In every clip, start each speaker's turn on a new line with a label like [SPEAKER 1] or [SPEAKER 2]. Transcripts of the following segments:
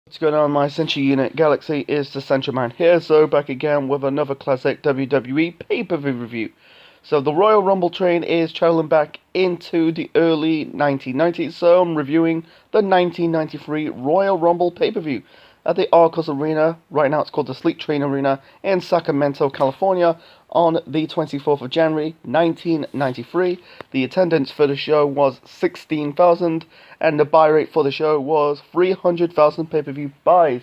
[SPEAKER 1] What's going on, my Central Unit Galaxy? Is the Central Man here, so back again with another classic WWE pay-per-view review. So the Royal Rumble train is traveling back into the early 1990s, so I'm reviewing the 1993 Royal Rumble pay-per-view at the Arcos Arena. Right now it's called the Sleep Train Arena in Sacramento, California, on the 24th of January 1993. The attendance for the show was 16,000, and the buy rate for the show was 300,000 pay-per-view buys.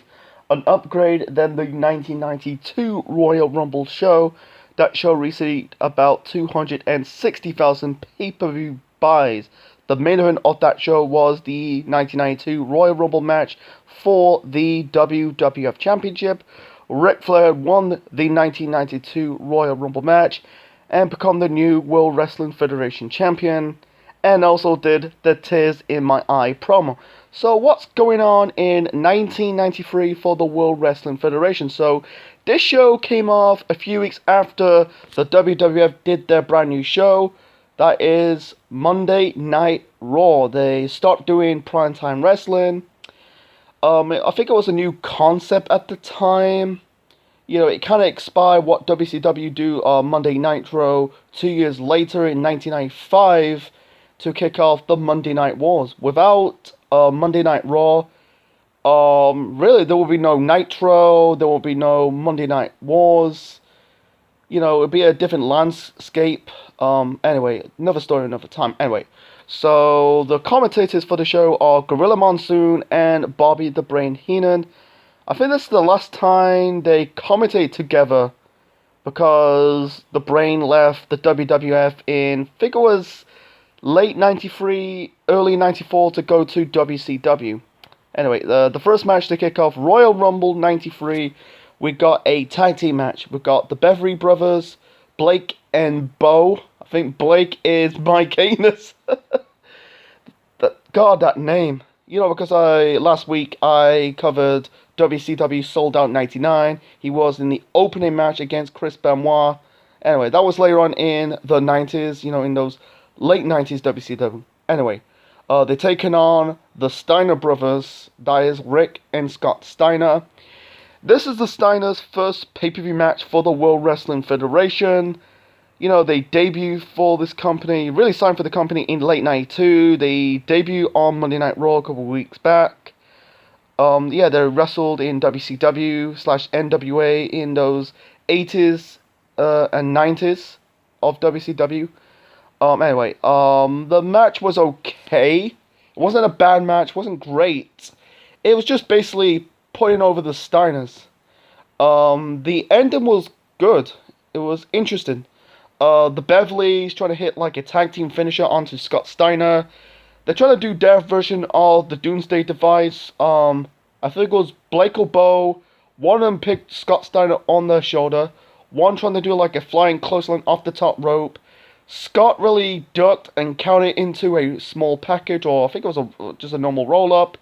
[SPEAKER 1] An upgrade than the 1992 Royal Rumble show. That show received about 260,000 pay-per-view buys. The main event of that show was the 1992 Royal Rumble match for the WWF Championship. Ric Flair won the 1992 Royal Rumble match and become the new World Wrestling Federation champion, and also did the Tears in My Eye promo. So what's going on in 1993 for the World Wrestling Federation? So this show came off a few weeks after the WWF did their brand new show. That is Monday Night Raw. They stopped doing primetime wrestling. I think it was a new concept at the time. You know, it kind of expired what WCW do on Monday Nitro 2 years later in 1995 to kick off the Monday Night Wars. Without Monday Night Raw, really there will be no Nitro, there will be no Monday Night Wars. You know, it would be a different landscape. Anyway, another story, another time. Anyway, so the commentators for the show are Gorilla Monsoon and Bobby the Brain Heenan. I think this is the last time they commentate together because the Brain left the WWF in, I think it was late 93, early 94 to go to WCW. Anyway, the first match to kick off Royal Rumble 93, we got a tag team match. We got the Beverly Brothers, Blake and Bo. I think Blake is Mike Anus. God, that name. You know, because last week I covered WCW Sold Out 99. He was in the opening match against Chris Benoit. Anyway, that was later on in the 90s, you know, in those late 90s WCW. Anyway, they're taking on the Steiner brothers. That is Rick and Scott Steiner. This is the Steiners' first pay-per-view match for the World Wrestling Federation. You know, they debut for this company, really signed for the company in late 92. They debut on Monday Night Raw a couple of weeks back. Yeah, they wrestled in WCW/NWA in those 80s and 90s of WCW. Anyway, the match was okay. It wasn't a bad match, wasn't great. It was just basically putting over the Steiners. The ending was good. It was interesting. The Beverlys trying to hit like a tag team finisher onto Scott Steiner. They're trying to do their version of the Doomsday Device. I think it was Blake or Bo. One of them picked Scott Steiner on their shoulder. One trying to do like a flying clothesline off the top rope. Scott really ducked and counted into a small package, or I think it was just a normal roll-up.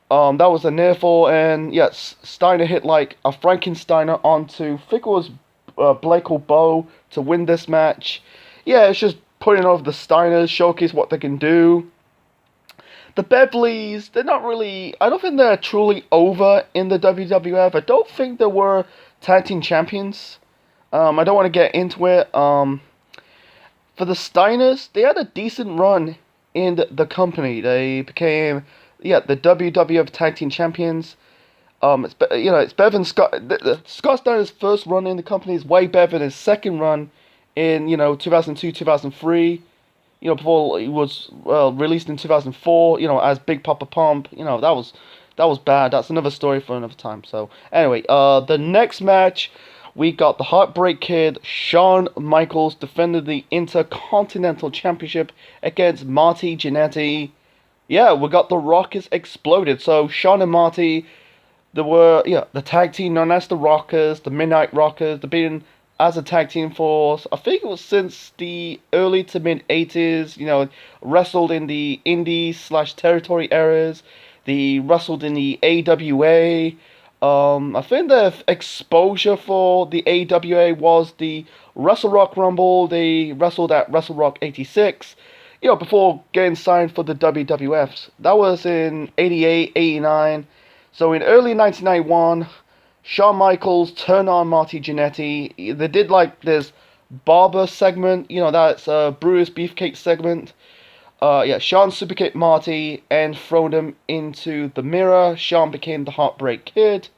[SPEAKER 1] That was a near fall, and yes, Steiner hit like a Frankensteiner onto, I think it was Blake or Bo to win this match. Yeah, it's just putting over the Steiners, showcase what they can do. The Beverlys, they're not really, I don't think they're truly over in the WWF. I don't think they were tag team champions. I don't want to get into it. For the Steiners, they had a decent run in the company. They became, yeah, the WWF tag team champions. It's better than Scott. Scott Steiner's first run in the company is way better than his second run in 2002, 2003. You know, before he was released in 2004. You know, as Big Papa Pump. You know, that was bad. That's another story for another time. So anyway, the next match, we got the Heartbreak Kid, Shawn Michaels, defended the Intercontinental Championship against Marty Jannetty. Yeah, we got the Rockers exploded. So Shawn and Marty, there were, the tag team known as the Rockers, the Midnight Rockers. They've been as a tag team for, I think it was since the early to mid 80s, you know, wrestled in the Indies/territory eras. They wrestled in the AWA. I think the exposure for the AWA was the Wrestle Rock Rumble. They wrestled at Wrestle Rock 86. You know, before getting signed for the WWFs. That was in 88, 89. So in early 1991, Shawn Michaels turned on Marty Jannetty. They did like this barber segment, that's Brewer's Beefcake segment. Yeah, Shawn superkicked Marty and thrown him into the mirror. Shawn became the Heartbreak Kid.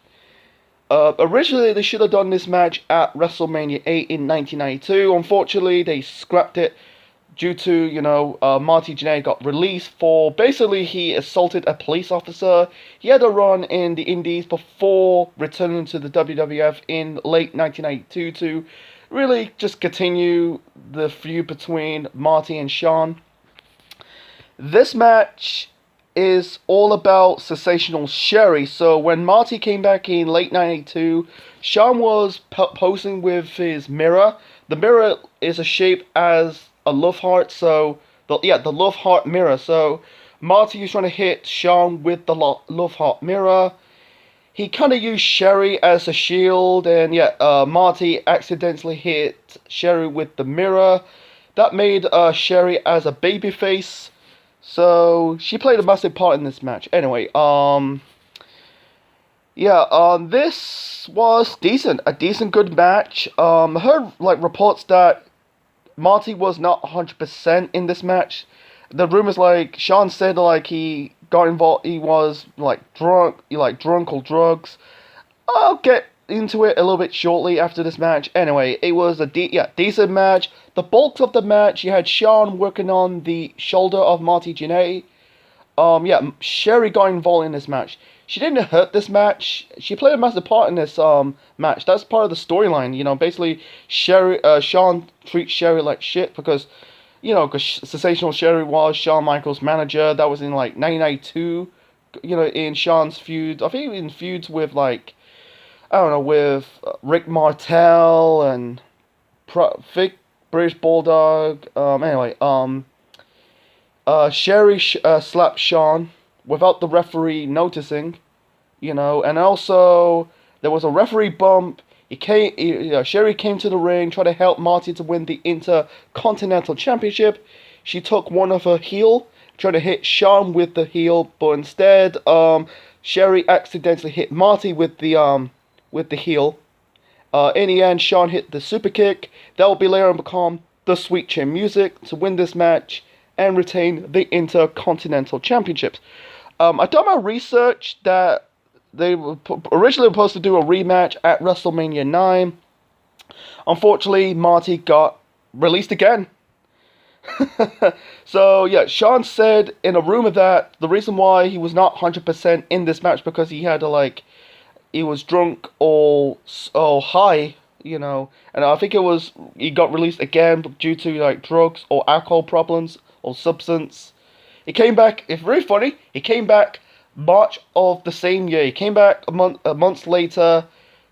[SPEAKER 1] Originally, they should have done this match at WrestleMania 8 in 1992. Unfortunately, they scrapped it due to, Marty Jannetty got released for, basically, he assaulted a police officer. He had a run in the Indies before returning to the WWF in late 1992 to really just continue the feud between Marty and Shawn. This match is all about Sensational Sherry. So when Marty came back in late 92, Shawn was posing with his mirror. The mirror is a shape as a love heart, so the love heart mirror. So Marty is trying to hit Shawn with the love heart mirror. He kind of used Sherry as a shield, and Marty accidentally hit Sherry with the mirror. That made Sherry as a babyface. So she played a massive part in this match. Anyway, this was decent, a decent good match. I heard reports that Marty was not 100% in this match. The rumors Shawn said he got involved, he was drunk, drunk or drugs. I'll get into it a little bit shortly after this match. Anyway, it was a decent match. The bulk of the match, you had Shawn working on the shoulder of Marty Jannetty. Sherry got involved in this match. She didn't hurt this match. She played a massive part in this match. That's part of the storyline. Basically, Shawn treats Sherry like shit because, because Sensational Sherry was Shawn Michaels' manager. That was in 1992. In Shawn's feud. I think in feuds with with Rick Martel and Vic British Bulldog. Sherry slapped Shawn without the referee noticing, and also there was a referee bump. Sherry came to the ring, tried to help Marty to win the Intercontinental Championship. She took one of her heel, tried to hit Shawn with the heel, but instead, Sherry accidentally hit Marty with the heel. In the end, Shawn hit the super kick. That will be later on become the Sweet Chin Music to win this match and retain the Intercontinental Championships. I done my research that they were originally supposed to do a rematch at WrestleMania 9. Unfortunately, Marty got released again. So, Shawn said in a rumor that the reason why he was not 100% in this match because he had to, he was drunk or high, and I think he got released again due to, drugs or alcohol problems or substance. He came back, it's very funny, he came back March of the same year. He came back a month later,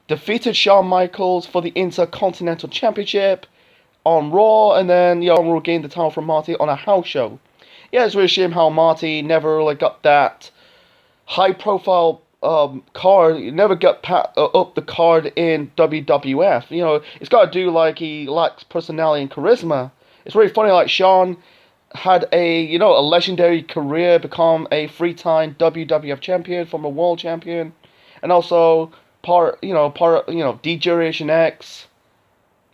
[SPEAKER 1] defeated Shawn Michaels for the Intercontinental Championship on Raw, and then Raw gained the title from Marty on a house show. Yeah, it's really a shame how Marty never really got that high profile card. He never got up the card in WWF. It's got to do he lacks personality and charisma. It's really funny, Shawn had a legendary career, become a 3-time WWF champion, former world champion, and also part D-Generation X,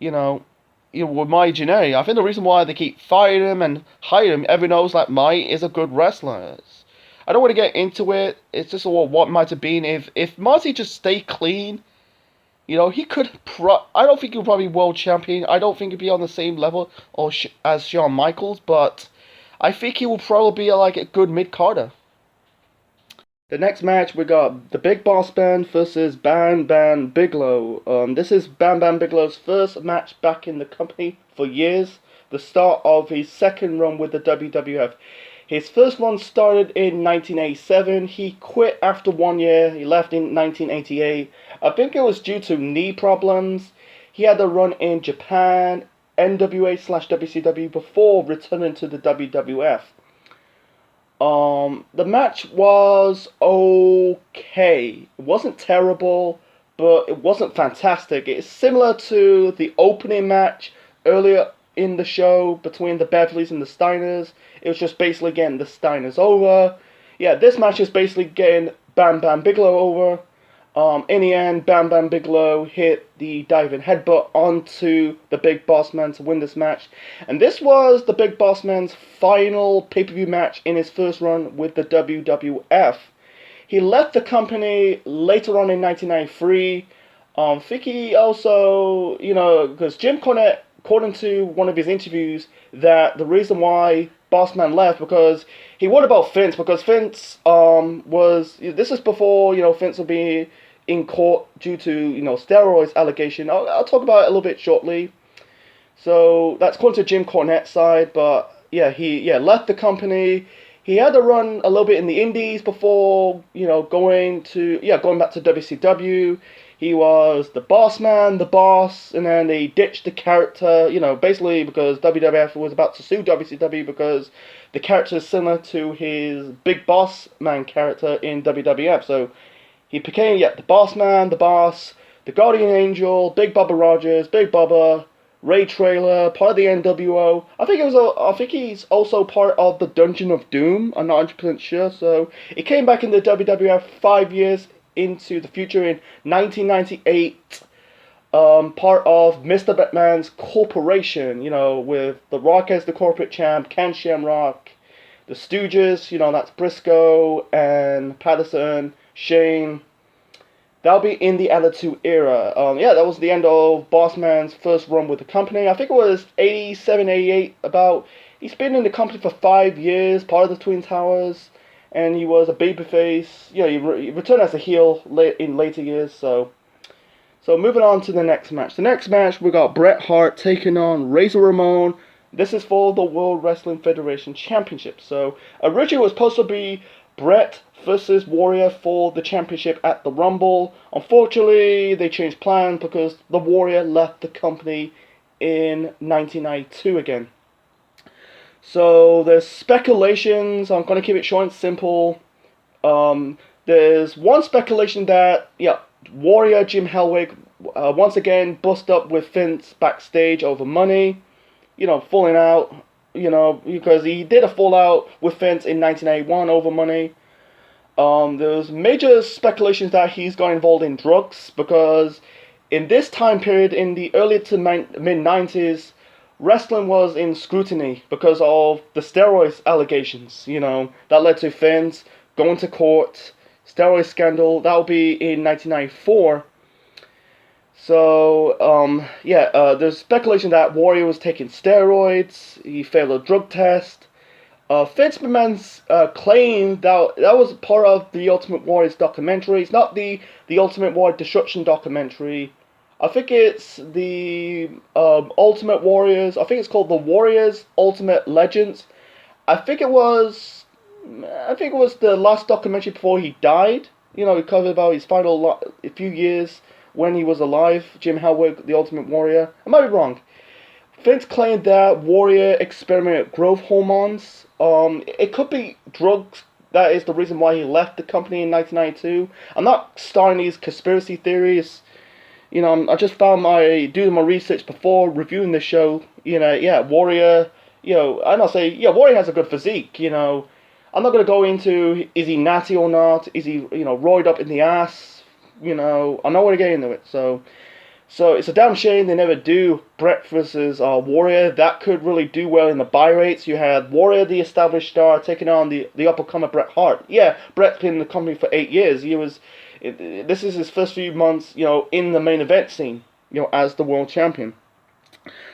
[SPEAKER 1] with Mai Jannetty. I think the reason why they keep firing him and hiring him, everyone knows Mai is a good wrestler. I don't want to get into it. It's just what might have been if Marty just stayed clean. He could. I don't think he'll probably be world champion. I don't think he'd be on the same level as Shawn Michaels, but I think he will probably be a good mid-carder. The next match, we got the Big Boss Man versus Bam Bam Bigelow. This is Bam Bam Bigelow's first match back in the company for years. The start of his second run with the WWF. His first one started in 1987. He quit after 1 year. He left in 1988. I think it was due to knee problems. He had a run in Japan, NWA/WCW before returning to the WWF. The match was okay. It wasn't terrible, but it wasn't fantastic. It's similar to the opening match earlier in the show between the Beverleys and the Steiners. It was just basically getting the Steiners over. Yeah, this match is basically getting Bam Bam Bigelow over. In the end, Bam Bam Bigelow hit the diving headbutt onto the Big Boss Man to win this match. And this was the Big Boss Man's final pay-per-view match in his first run with the WWF. He left the company later on in 1993. I think he also, because Jim Cornette, according to one of his interviews, that the reason why Bossman left because he worried about Vince, because Vince this is before Vince would be in court due to steroids allegation. I'll talk about it a little bit shortly. So that's according to Jim Cornette's side, but yeah, he left the company. He had to run a little bit in the Indies before going back to WCW. He was the boss man, the boss, and then they ditched the character, basically because WWF was about to sue WCW because the character is similar to his Big Boss Man character in WWF. So he became, the boss man, the boss, the guardian angel, Big Bubba Rogers, Big Bubba, Ray Trailer, part of the NWO. I think he's also part of the Dungeon of Doom. I'm not 100% sure. So he came back in the WWF 5 years into the future in 1998, part of Mr. McMahon's corporation, with The Rock as the corporate champ, Ken Shamrock, the Stooges, that's Briscoe and Patterson, Shane. That'll be in the Attitude Era. That was the end of Bossman's first run with the company. I think it was 87, 88, about. He's been in the company for 5 years, part of the Twin Towers. And he was a babyface. He returned as a heel in later years. So moving on to the next match. The next match, we got Bret Hart taking on Razor Ramon. This is for the World Wrestling Federation Championship. So originally it was supposed to be Bret versus Warrior for the championship at the Rumble. Unfortunately, they changed plans because the Warrior left the company in 1992 again. So there's speculations. I'm going to keep it short and simple. There's one speculation that, Warrior Jim Hellwig once again bust up with Vince backstage over money. Falling out. Because he did a fallout with Vince in 1981 over money. There's major speculations that he's got involved in drugs because in this time period, in the early to mid-90s, wrestling was in scrutiny because of the steroids allegations, that led to Vince going to court, steroid scandal. That'll be in 1994. So, there's speculation that Warrior was taking steroids, he failed a drug test. Vince McMahon's claimed that was part of the Ultimate Warrior's documentary. It's not the Ultimate Warrior Destruction documentary. I think it's the Ultimate Warriors. I think it's called The Warriors Ultimate Legends. I think it was the last documentary before he died. He covered about his final few years when he was alive. Jim Hellwig, the Ultimate Warrior. I might be wrong. Vince claimed that Warrior experimented with growth hormones. It could be drugs. That is the reason why he left the company in 1992. I'm not starting these conspiracy theories. I just found doing my research before reviewing the show. Warrior. Warrior has a good physique. I'm not gonna go into is he natty or not. Is he roided up in the ass. I'm not gonna get into it. So it's a damn shame they never do Bret versus Warrior. That could really do well in the buy rates. You had Warrior, the established star, taking on the up-and-comer Bret Hart. Yeah, Bret's been in the company for 8 years. This is his first few months, in the main event scene, as the world champion.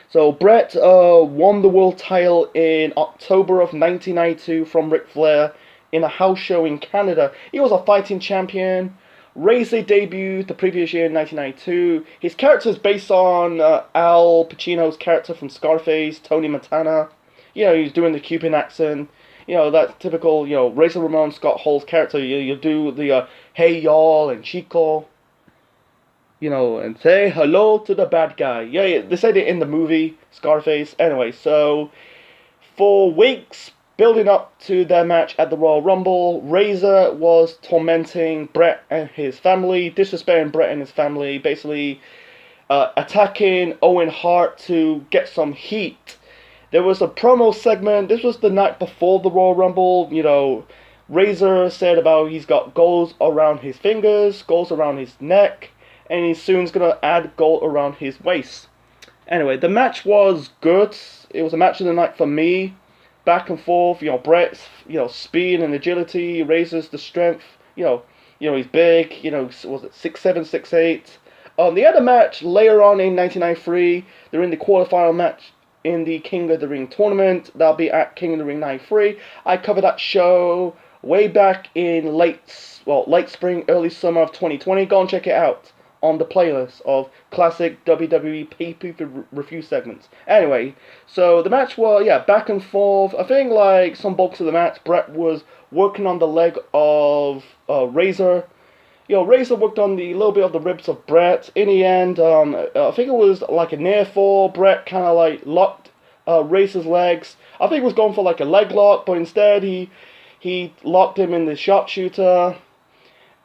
[SPEAKER 1] So Bret won the world title in October of 1992 from Ric Flair in a house show in Canada. He was a fighting champion. Razor debuted the previous year in 1992. His character is based on Al Pacino's character from Scarface, Tony Montana. He was doing the Cuban accent. That typical, Razor Ramon, Scott Hall's character. You do the, hey y'all and Chico. And say hello to the bad guy. Yeah, they said it in the movie, Scarface. Anyway, so for weeks building up to their match at the Royal Rumble, Razor was tormenting Bret and his family, disrespecting Bret and his family, basically attacking Owen Hart to get some heat. There was a promo segment. This was the night before the Royal Rumble. Razor said about he's got goals around his fingers, goals around his neck, and he's soon's gonna add gold around his waist. Anyway, the match was good. It was a match of the night for me. Back and forth, Brett's, speed and agility, Razor's the strength, he's big, was it 6'7", 6'8". They had a match later on in 1993. They're in the quarterfinal match in the King of the Ring tournament. That'll be at King of the Ring 93. I covered that show way back in late spring, early summer of 2020. Go and check it out on the playlist of classic WWE pay-per-view review segments. Anyway, so the match was, back and forth. I think, like, some bulks of the match, Brett was working on the leg of Razor. Razor worked on the little bit of the ribs of Brett. In the end, I think it was like a near fall. Brett kind of like locked Razor's legs. I think he was going for like a leg lock, but instead he locked him in the sharpshooter,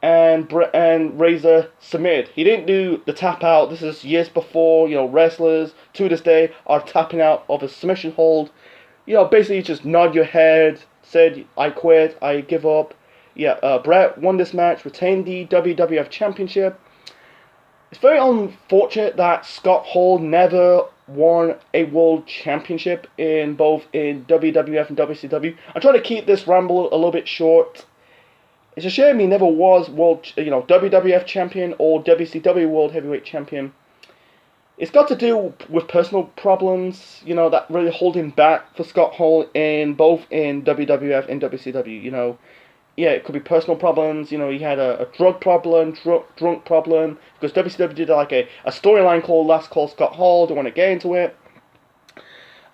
[SPEAKER 1] and Razor submitted. He didn't do the tap out. This is years before, wrestlers to this day are tapping out of a submission hold. Basically just nod your head, said, I quit, I give up. Brett won this match, retained the WWF Championship. It's very unfortunate that Scott Hall never won a World Championship in both in WWF and WCW. I'm trying to keep this ramble a little bit short. It's a shame he never was WWF Champion or WCW World Heavyweight Champion. It's got to do with personal problems, that really hold him back for Scott Hall in both in WWF and WCW, it could be personal problems. He had a drug problem, drunk problem, because WCW did like a storyline called Last Call Scott Hall. Don't want to get into it.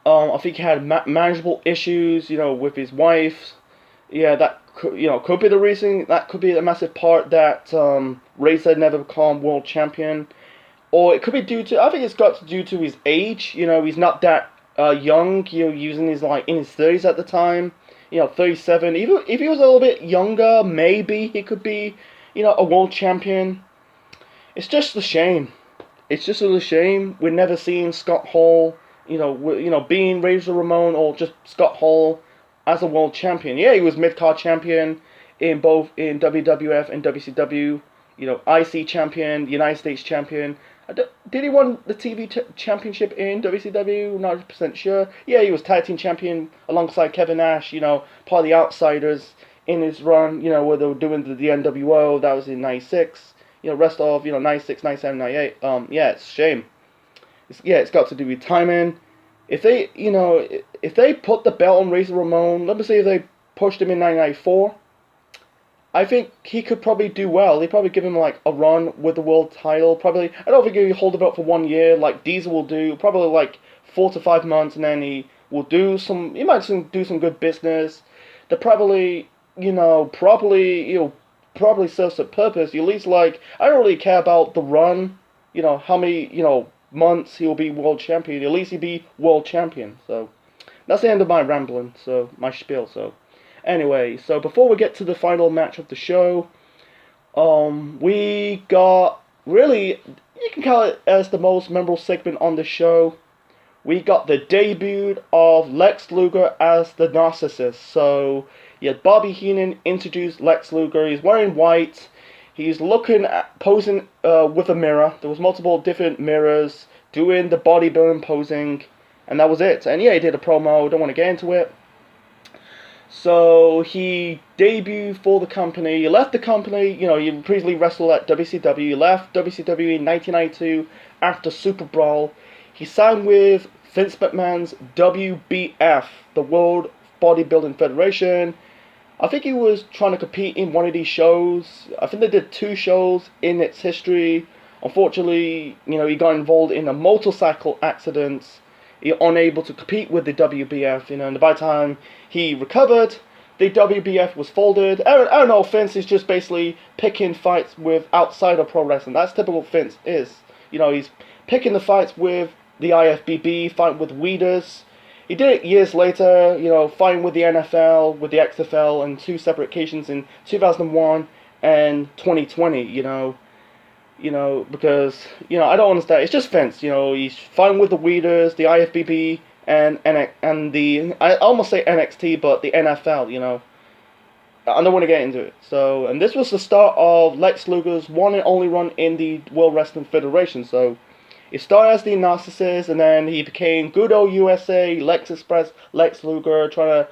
[SPEAKER 1] I think he had manageable issues, with his wife. That could be the reason. That could be a massive part that Razor never became world champion. Or it could be due to, I think it's got to do to his age. He's not that young. Using his in his 30s at the time. 37. Even if he was a little bit younger, maybe he could be, a world champion. It's just a shame. It's just a shame we're never seeing Scott Hall, being Razor Ramon or just Scott Hall as a world champion. Yeah, he was mid-card champion in both in WWF and WCW. IC champion, United States champion. Did he win the TV championship in WCW? Not 100% sure. Yeah, he was tag team champion alongside Kevin Nash, part of the Outsiders in his run, where they were doing the NWO. That was in 96. Rest of, 96, 97, 98. It's a shame. It's got to do with timing. If they put the belt on Razor Ramon, let me see if they pushed him in 1994. I think he could probably do well. They probably give him like a run with the world title. Probably, I don't think he'll hold it up for 1 year like Diesel will do. Probably like 4 to 5 months, and then he will do some. He might do some good business. They probably, probably serves a purpose. At least like I don't really care about the run. How many months he'll be world champion. At least he'll be world champion. So that's the end of my rambling. So my spiel. So. Anyway, so before we get to the final match of the show, we got, really, you can call it as the most memorable segment on the show. We got the debut of Lex Luger as the Narcissist. So, Bobby Heenan introduced Lex Luger. He's wearing white. He's posing with a mirror. There was multiple different mirrors doing the bodybuilding posing, and that was it. And he did a promo. Don't want to get into it. So he debuted for the company. He left the company. He previously wrestled at WCW. He left WCW in 1992 after Super Brawl. He signed with Vince McMahon's WBF, the World Bodybuilding Federation. I think he was trying to compete in one of these shows. I think they did 2 shows in its history. Unfortunately, he got involved in a motorcycle accident. He unable to compete with the WBF, and by the time he recovered, the WBF was folded. I don't know, Vince is just basically picking fights with outside of pro wrestling. That's typical Vince is. He's picking the fights with the IFBB, fighting with Weeders. He did it years later, fighting with the NFL, with the XFL, on 2 separate occasions in 2001 and 2020, because, I don't understand. It's just Vince, he's fighting with the Weeders, the IFBB, and the, I almost say NXT, but the NFL, I don't want to get into it. So, and this was the start of Lex Luger's one and only run in the World Wrestling Federation. So, it started as the Narcissist, and then he became good old USA, Lex Express, Lex Luger, trying to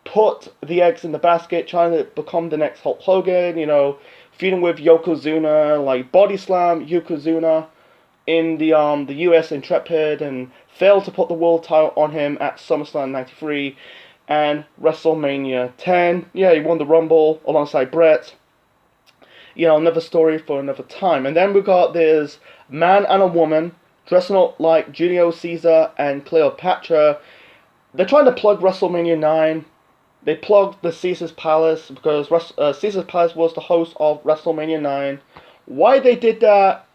[SPEAKER 1] put the eggs in the basket, trying to become the next Hulk Hogan, you know, feuding with Yokozuna, like body slam Yokozuna in the US Intrepid, and failed to put the world title on him at SummerSlam 93 and WrestleMania 10. Yeah, he won the Rumble alongside Brett. You know, another story for another time. And then we got this man and a woman dressing up like Julio Caesar and Cleopatra. They're trying to plug WrestleMania 9. They plugged the Caesar's Palace because Caesar's Palace was the host of WrestleMania 9. Why they did that,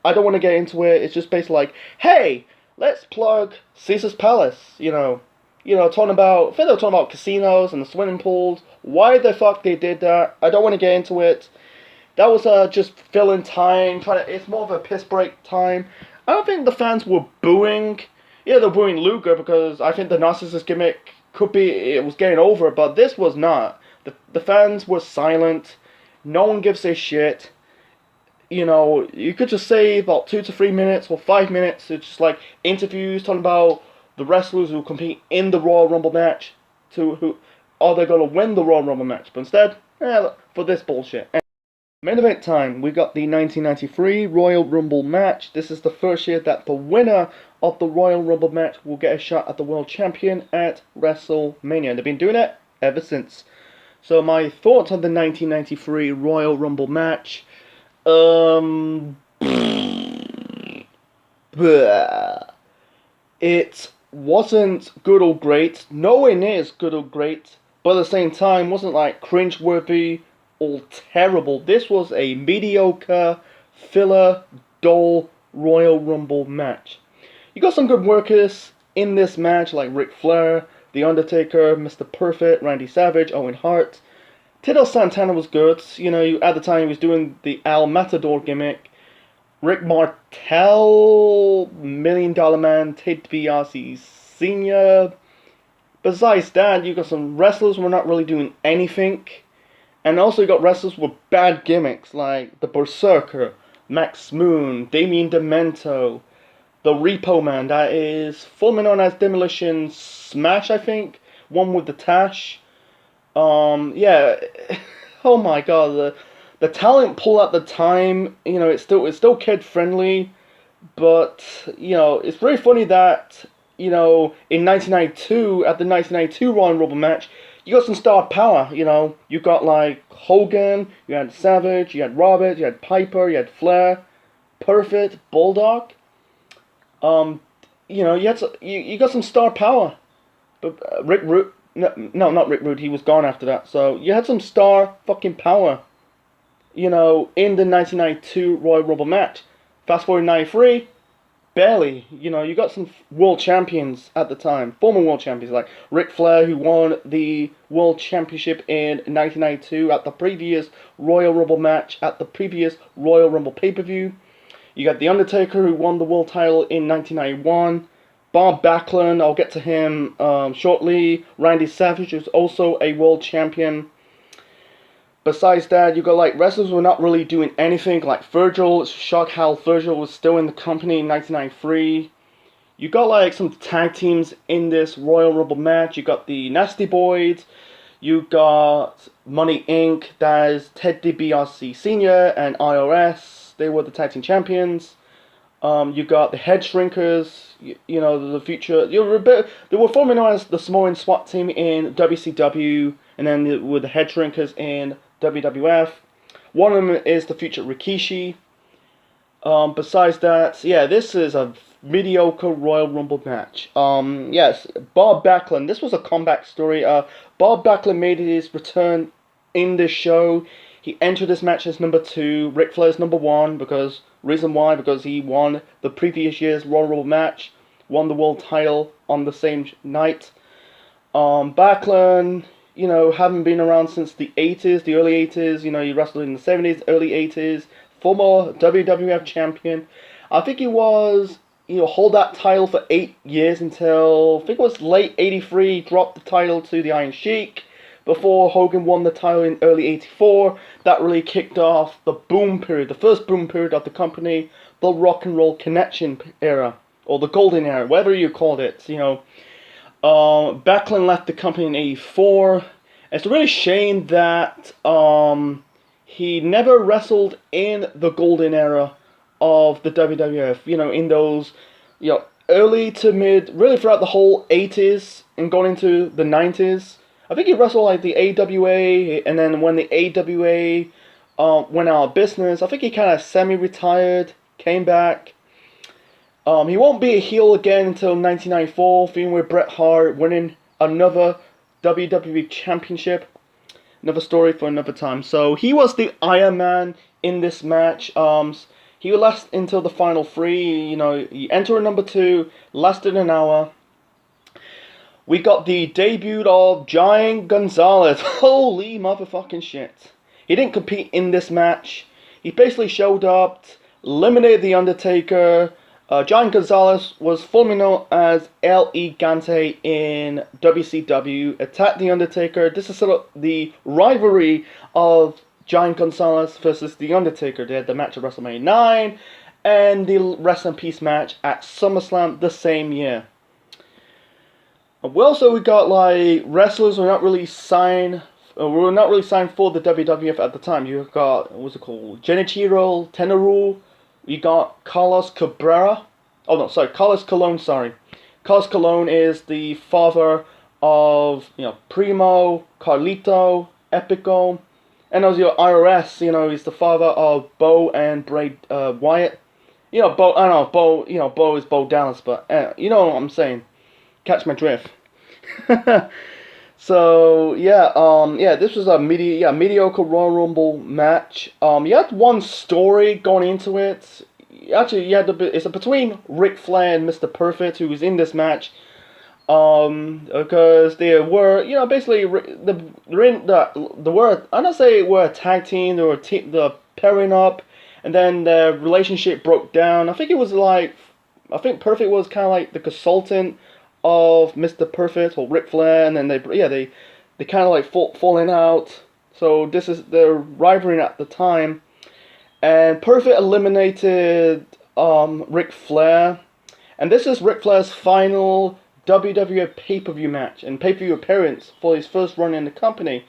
[SPEAKER 1] I don't want to get into it. It's just basically like, hey, let's plug Caesar's Palace. You know, talking about, I think they were talking about casinos and the swimming pools. Why the fuck they did that, I don't want to get into it. That was just filling time. It's more of a piss break time. I don't think the fans were booing. Yeah, they're booing Luger because I think the Narcissist gimmick it was getting over, but this was not. The fans were silent. No one gives a shit. You know, you could just say about 2 to 3 minutes or 5 minutes. It's just like interviews talking about the wrestlers who compete in the Royal Rumble match, to who are they going to win the Royal Rumble match. But instead, for this bullshit. Main event time, we got the 1993 Royal Rumble match. This is the first year that the winner of the Royal Rumble match will get a shot at the World Champion at WrestleMania. And they've been doing it ever since. So my thoughts on the 1993 Royal Rumble match. It wasn't good or great. Nowhere near as good or great. But at the same time, wasn't like cringeworthy or terrible. This was a mediocre, filler, dull Royal Rumble match. You got some good workers in this match, like Ric Flair, The Undertaker, Mr. Perfect, Randy Savage, Owen Hart. Tito Santana was good. You know, at the time he was doing the Al Matador gimmick. Rick Martel, Million Dollar Man, Ted DiBiase Sr. Besides that, you got some wrestlers who were not really doing anything. And also you got wrestlers with bad gimmicks, like the Berserker, Max Moon, Damien Demento, the Repo Man, that is formerly known as Demolition Smash, I think. One with the Tash. Yeah, oh my god, the talent pool at the time, you know, it's still kid friendly, but you know, it's very funny that, you know, in 1992, at the 1992 Royal Rumble match, you got some star power. You know, you got like Hogan, you had Savage, you had Robert, you had Piper, you had Flair, Perfect, Bulldog. You know, you got some star power, but Rick Rude. No, not Rick Rude. He was gone after that. So you had some star fucking power, you know, in the 1992 Royal Rumble match. Fast forward 93, barely. You know, you got some world champions at the time, former world champions like Ric Flair, who won the world championship in 1992 at the previous Royal Rumble match at the previous Royal Rumble pay-per-view. You got The Undertaker, who won the world title in 1991. Bob Backlund, I'll get to him shortly. Randy Savage is also a world champion. Besides that, you got like wrestlers who were not really doing anything, like Virgil. It's shocked how Virgil was still in the company in 1993. You got like some tag teams in this Royal Rumble match. You got the Nasty Boys. You got Money Inc. That is Ted DiBiase Sr. and IRS. They were the tag team champions. You got the Head Shrinkers, you know, the future. They were formerly known as the Samoan SWAT team in WCW, and then with the Head Shrinkers in WWF. One of them is the future Rikishi. Besides that, yeah, this is a mediocre Royal Rumble match. Yes, Bob Backlund. This was a comeback story. Bob Backlund made his return in this show. He entered this match as number 2. Ric Flair's number 1 because he won the previous year's Royal Rumble match, won the world title on the same night. Backlund, you know, haven't been around since the 80s, the early 80s. You know, he wrestled in the 70s, early 80s. Former WWF champion. I think he was, you know, hold that title for 8 years until, I think it was late 83, dropped the title to the Iron Sheik. before Hogan won the title in early '84. That really kicked off the boom period, the first boom period of the company, the Rock and Roll Connection era, or the Golden Era, whatever you called it. You know, Backlund left the company in '84. It's a really shame that he never wrestled in the Golden Era of the WWF. You know, in those, you know, early to mid, really throughout the whole '80s and going into the '90s. I think he wrestled like the AWA, and then when the AWA went out of business, I think he kind of semi-retired, came back. He won't be a heel again until 1994, feuding with Bret Hart, winning another WWE Championship. Another story for another time. So he was the Iron Man in this match. He would last until the final three. You know, he entered number 2, lasted an hour. We got the debut of Giant Gonzalez. Holy motherfucking shit. He didn't compete in this match. He basically showed up, eliminated The Undertaker. Giant Gonzalez was formerly known as El Gigante in WCW. Attacked The Undertaker. This is sort of the rivalry of Giant Gonzalez versus The Undertaker. They had the match at WrestleMania 9 and the Rest in Peace match at SummerSlam the same year. We got like wrestlers who were not really signed for the WWF at the time. You got, what's it called, Genichiro Tenoru. You got Carlos Cabrera. Oh no, sorry, Carlos Colon. Sorry, Carlos Colon is the father of, you know, Primo, Carlito, Epico, and as your IRS. You know, he's the father of Bo and Bray Wyatt. You know, Bo. I don't know, Bo. You know, Bo is Bo Dallas, but you know what I'm saying. Catch my drift. So yeah, this was a mediocre Royal Rumble match. You had one story going into it. Actually, you had it's between Ric Flair and Mr. Perfect, who was in this match. Because they were, you know, basically the word, I'm not saying we're a tag team. They were the pairing up, and then the relationship broke down. I think Perfect was kind of like the consultant of Mr. Perfect or Ric Flair, and then they kind of like falling out. So this is their rivalry at the time, and Perfect eliminated Ric Flair, and this is Ric Flair's final WWF pay-per-view match and pay-per-view appearance for his first run in the company.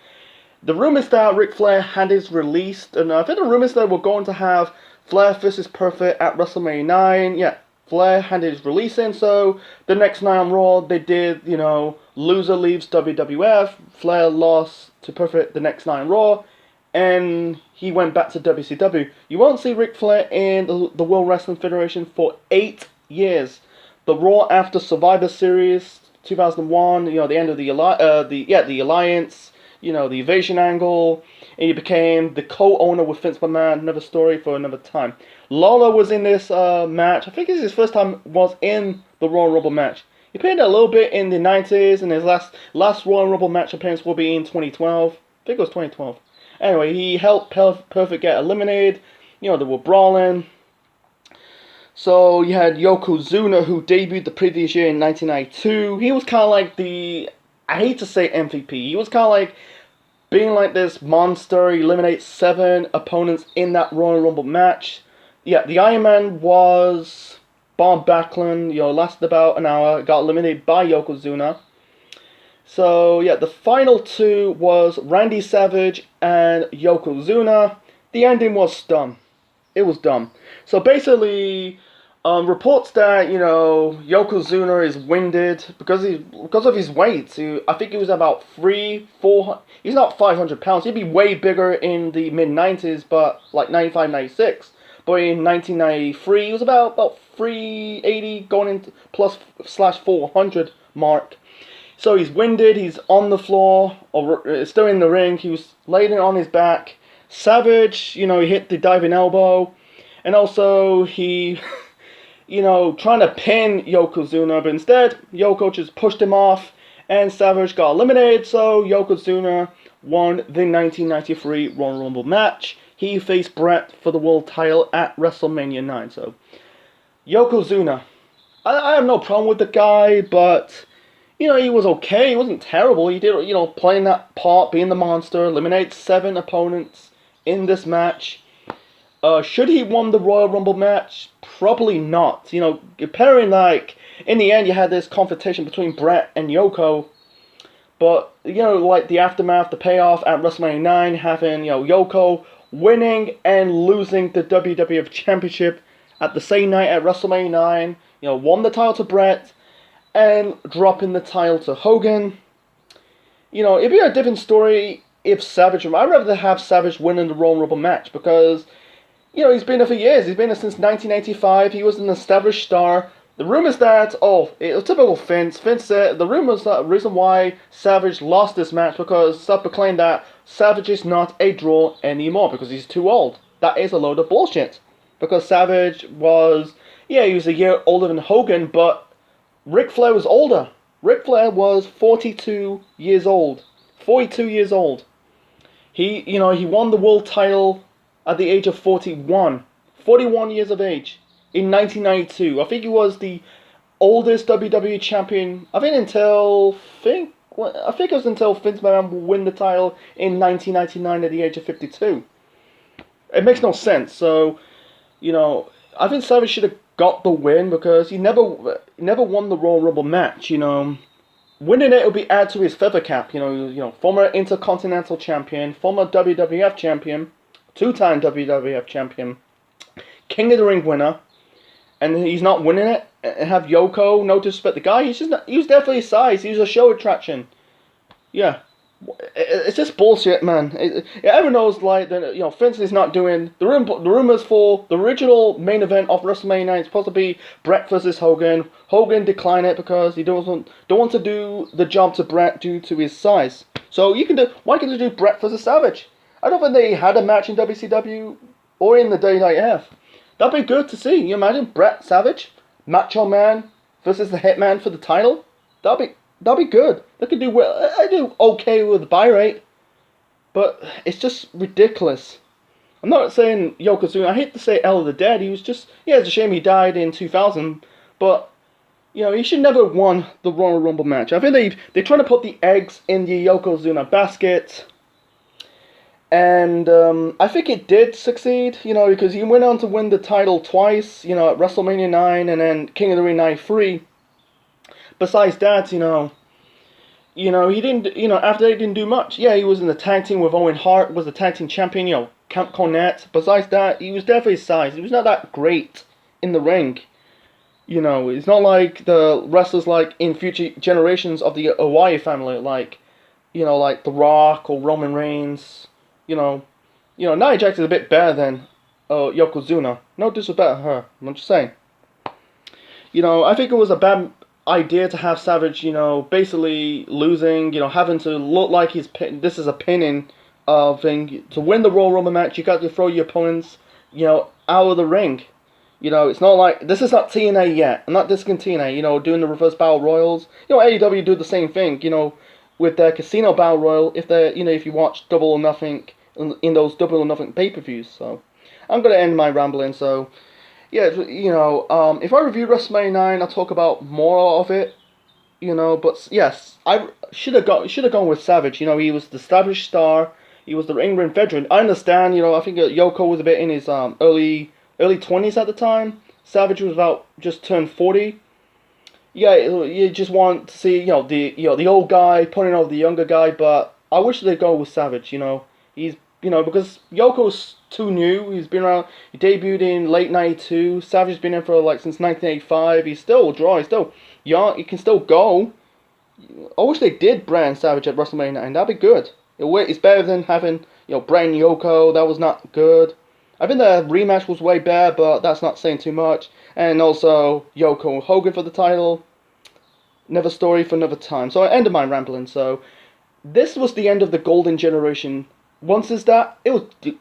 [SPEAKER 1] The rumors that Ric Flair had his released, and I think the rumors that we're going to have Flair versus Perfect at WrestleMania 9. Yeah. Flair had his release in, so the next night on Raw, they did, you know, loser leaves WWF, Flair lost to Perfect the next night on Raw, and he went back to WCW. You won't see Ric Flair in the World Wrestling Federation for 8 years. The Raw after Survivor Series 2001, you know, the end of the Alliance, you know, the Invasion angle, and he became the co-owner with Vince McMahon. Another story for another time. Lawler was in this match. I think this is his first time was in the Royal Rumble match. He played a little bit in the 90s, and his last Royal Rumble match appearance will be in 2012. I think it was 2012. Anyway, he helped Perfect get eliminated. You know, they were brawling. So you had Yokozuna, who debuted the previous year in 1992. He was kind of like I hate to say MVP. He was kind of like being like this monster. He eliminates 7 opponents in that Royal Rumble match. Yeah, the Iron Man was Bob Backlund. You know, lasted about an hour. Got eliminated by Yokozuna. So yeah, the final 2 was Randy Savage and Yokozuna. The ending was dumb. It was dumb. So basically, reports that, you know, Yokozuna is winded because of his weight. I think he was about 400. He's not 500 pounds. He'd be way bigger in the mid-90s, but like 95, 96. But in 1993, he was about 380, going into +/400 mark. So he's winded. He's on the floor, or still in the ring. He was laying on his back. Savage, you know, he hit the diving elbow, and also he, you know, trying to pin Yokozuna, but instead Yoko just pushed him off, and Savage got eliminated. So Yokozuna won the 1993 Royal Rumble match. He faced Bret for the world title at WrestleMania 9. So Yokozuna, I have no problem with the guy, but he was okay. He wasn't terrible. He did, playing that part, being the monster, eliminate 7 opponents in this match. Should he won the Royal Rumble match? Probably not. Comparing, like, in the end, you had this confrontation between Bret and Yoko. But, like, the aftermath, the payoff at WrestleMania 9, having, Yoko winning and losing the WWF Championship at the same night at WrestleMania 9. Won the title to Bret and dropping the title to Hogan. It'd be a different story if Savage... I'd rather have Savage winning the Royal Rumble match because... he's been there for years. He's been there since 1985. He was an established star. The rumors that, it was typical Vince. Vince said the rumors that the reason why Savage lost this match because some proclaimed that Savage is not a draw anymore because he's too old. That is a load of bullshit. Because Savage was, he was a year older than Hogan, but Ric Flair was older. Ric Flair was 42 years old. 42 years old. He won the world title at the age of 41. 41 years of age. In 1992. I think he was the oldest WWE champion. I think it was until Vince McMahon win the title in 1999 at the age of 52. It makes no sense. So, I think Savage should have got the win because he never won the Royal Rumble match. Winning it would be add to his feather cap. Former Intercontinental Champion, former WWF Champion, 2-time WWF Champion, King of the Ring winner. And he's not winning it, and have Yoko, no disrespect, the guy, he was definitely a size, he was a show attraction. Yeah. It's just bullshit, man. Everyone knows, like, that, Vince is not doing, the rumors for the original main event of WrestleMania 9 is supposed to be Bret versus Hogan. Hogan declined it because he don't want to do the job to Bret due to his size. So why can't you do Bret versus Savage? I don't think they had a match in WCW or in the WWF. That'd be good to see. You imagine Bret Savage, Macho Man versus the Hitman for the title? That'd be good. They could do well. I do okay with the buy rate, but it's just ridiculous. I'm not saying Yokozuna. I hate to say El of the Dead. He was just it's a shame he died in 2000, but he should never have won the Royal Rumble match. I think they're trying to put the eggs in the Yokozuna basket. And I think it did succeed, because he went on to win the title twice, at WrestleMania 9 and then King of the Ring 93. Besides that, he didn't, after that he didn't do much. Yeah, he was in the tag team with Owen Hart, was the tag team champion, Camp Cornette. Besides that, he was definitely size. He was not that great in the ring. It's not like the wrestlers like in future generations of the Hawaii family, like The Rock or Roman Reigns. Nia Jax is a bit better than Yokozuna. No disrespect to her. I'm just saying. I think it was a bad idea to have Savage, basically losing, having to look like this is a pinning thing. To win the Royal Rumble match, you got to throw your opponents, out of the ring. It's not like, this is not TNA yet. I'm not dissing TNA, doing the reverse battle royals. AEW do the same thing, with their Casino Battle Royal, if you watch Double or Nothing, in those Double or Nothing pay-per-views. So, I'm going to end my rambling. So, if I review WrestleMania 9, I'll talk about more of it, but yes, I should have gone with Savage. He was the established star, he was the Ring veteran. I understand, I think Yoko was a bit in his early 20s at the time. Savage was about just turned 40. Yeah, you just want to see, the old guy putting over the younger guy, but I wish they'd go with Savage, He's, because Yoko's too new. He's been around, he debuted in late 92. Savage's been in for, since 1985. He's still a draw, he's still young, he can still go. I wish they did brand Savage at WrestleMania 9, that'd be good. It's better than having, Bret and Yoko, that was not good. I think the rematch was way better, but that's not saying too much. And also, Yoko and Hogan for the title. Another story for another time. So I ended my rambling. So, this was the end of the golden generation. Once it's that, it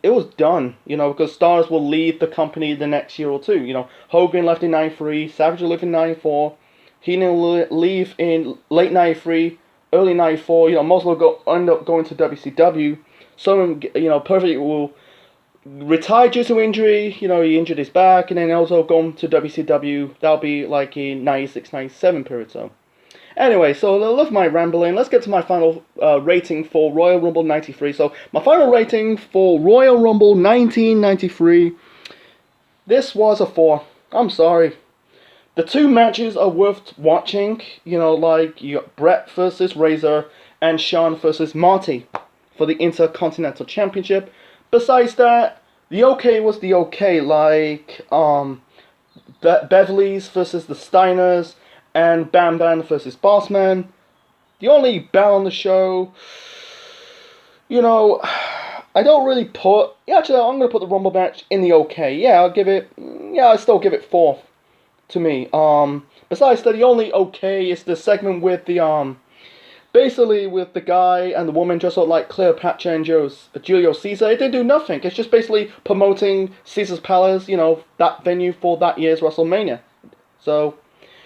[SPEAKER 1] was done. Because stars will leave the company the next year or two. Hogan left in 93, Savage left in 94. Heenan leave in late 93, early 94. Most will end up going to WCW. Some, Perfect will retire due to injury, he injured his back, and then also gone to WCW. That'll be like in 96, 97 period, so. Anyway, so enough of my rambling. Let's get to my final rating for Royal Rumble 93. So, my final rating for Royal Rumble 1993, this was a 4. I'm sorry. The two matches are worth watching. You know, like you got Brett versus Razor and Shawn versus Marty for the Intercontinental Championship. Besides that, the OK was the OK, like Beverly's versus the Steiners and Bam Bam versus Bossman. The only bell on the show, you know, I don't really put. Yeah, actually, I'm gonna put the Rumble match in the OK. Yeah, I'll give it. Yeah, I still give it 4 to me. Besides that, the only OK is the segment with the basically with the guy and the woman dressed up like Cleopatra and Julio Caesar. It didn't do nothing. It's just basically promoting Caesar's Palace, you know, that venue for that year's WrestleMania. So,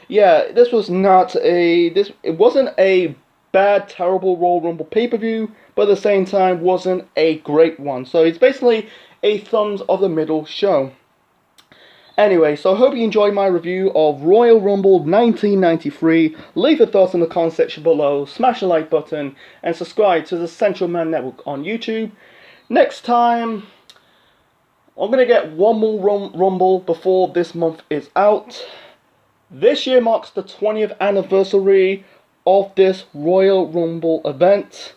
[SPEAKER 1] yeah, this was not a... It wasn't a bad, terrible Royal Rumble pay-per-view, but at the same time wasn't a great one. So it's basically a thumbs of the middle show. Anyway, so I hope you enjoyed my review of Royal Rumble 1993. Leave your thoughts in the comment section below, smash the like button, and subscribe to the Central Man Network on YouTube. Next time, I'm going to get one more Rumble before this month is out. This year marks the 20th anniversary of this Royal Rumble event.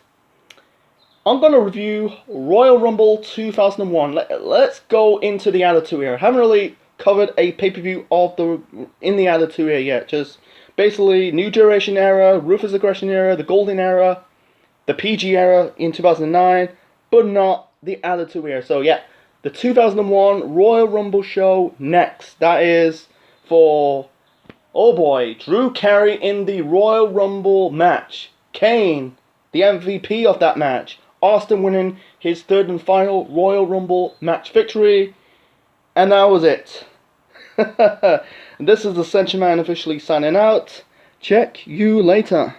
[SPEAKER 1] I'm going to review Royal Rumble 2001. Let's go into the Attitude Era. I haven't really covered a pay-per-view in the Attitude Era yet. Just basically New Generation Era, Ruthless Aggression Era, the Golden Era, the PG Era in 2009, but not the Attitude Era. So yeah, the 2001 Royal Rumble show next. That is for, oh boy, Drew Carey in the Royal Rumble match. Kane, the MVP of that match. Austin winning his third and final Royal Rumble match victory. And that was it. This is the Central Man officially signing out. Check you later.